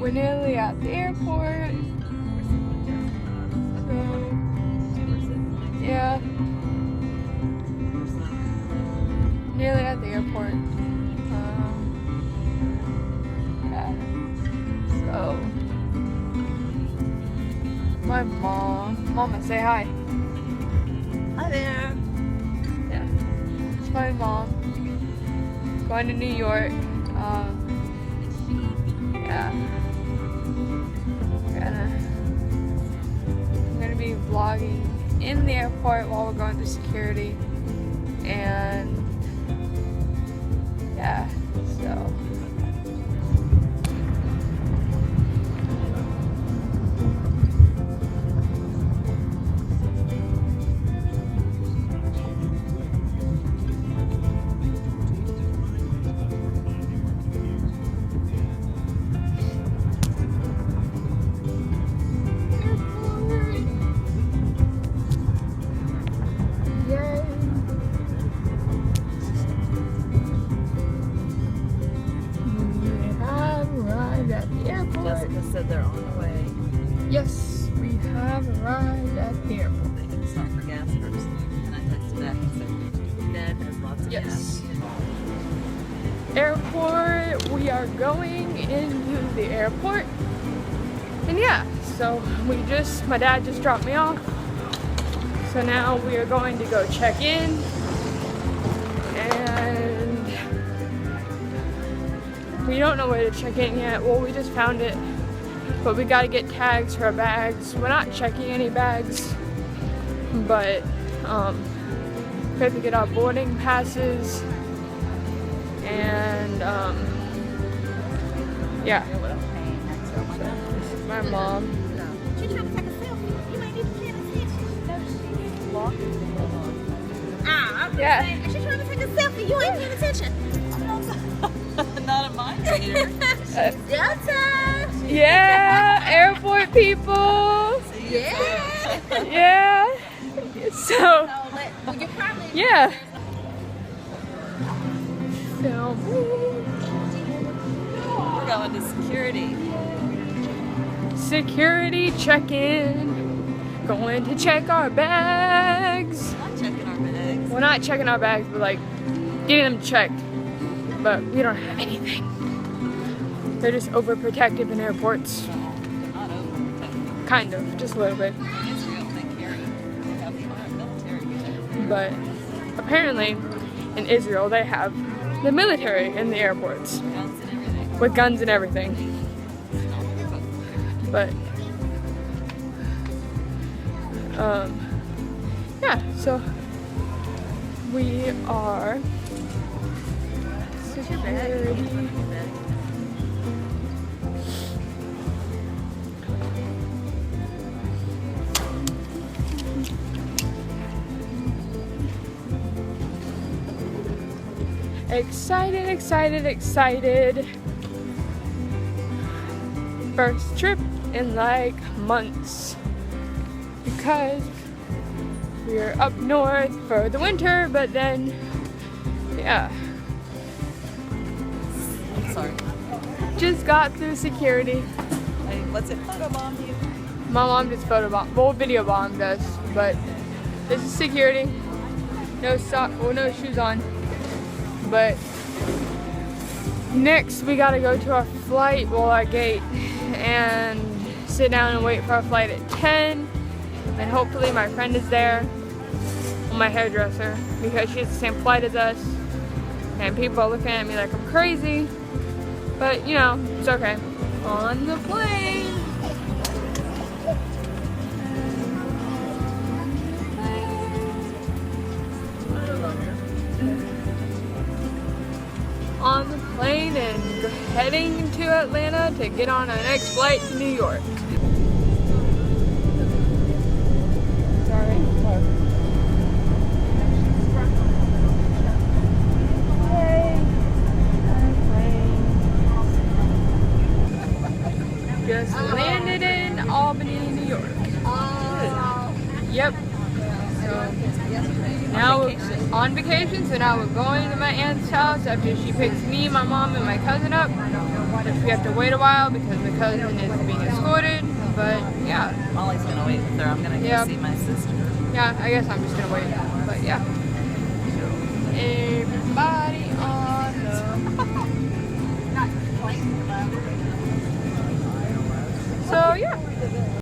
We're nearly at the airport. So, yeah. Nearly at the airport. Yeah. So, my mama, say hi. Hi there. Yeah. It's my mom. Going to New York. Yeah. I'm gonna be vlogging in the airport while we're going through security. And yeah, so. Jessica said they're on the way. Yes, we have arrived at the airport. They can stop for gas first. And I texted that and said, Dad has lots of gas. Airport, we are going into the airport. And yeah, so my dad just dropped me off. So now we are going to go check in. And we don't know where to check in yet. Well, we just found it. But we gotta get tags for our bags. We're not checking any bags. But we have to get our boarding passes. And yeah. This is my mom. She's trying to take a selfie. You ain't even paying attention. Yeah. She's trying to take a selfie. You ain't paying attention. Not a mind reader. Delta. Yeah, airport people. Yeah. Yeah. So, Well, you're probably. yeah. So, We're going to security. security check-in. Going to check our bags. Not checking our bags. We're not checking our bags, but like getting them checked. But we don't have anything. They're just overprotective in airports. Not overprotective. Kind of, just a little bit. In Israel, they have the armed military. But apparently in Israel they have the military in the airports. Guns and everything. With guns and everything. But yeah, so we are security. Excited, excited, excited. First trip in like months. Because we're up north for the winter, but then, yeah. I'm sorry. Just got through security. What's it photobombed you? My mom just video bombed us, but this is security. No no shoes on. But next we gotta go to our flight, our gate, and sit down and wait for our flight at 10. And hopefully my friend is there, my hairdresser, because she has the same flight as us. And people are looking at me like I'm crazy. But you know, it's okay. On the plane. On the plane and heading to Atlanta to get on our next flight to New York. Sorry. Just landed in Albany, New York. Yep. So now we're on vacation, so now we're going to my aunt's house after she picks me, my mom, and my cousin up to we have to wait a while because my cousin is being escorted. But yeah, Molly's gonna wait with her. I'm gonna go Yeah. see my sister. yeah, I guess I'm just gonna wait. But yeah.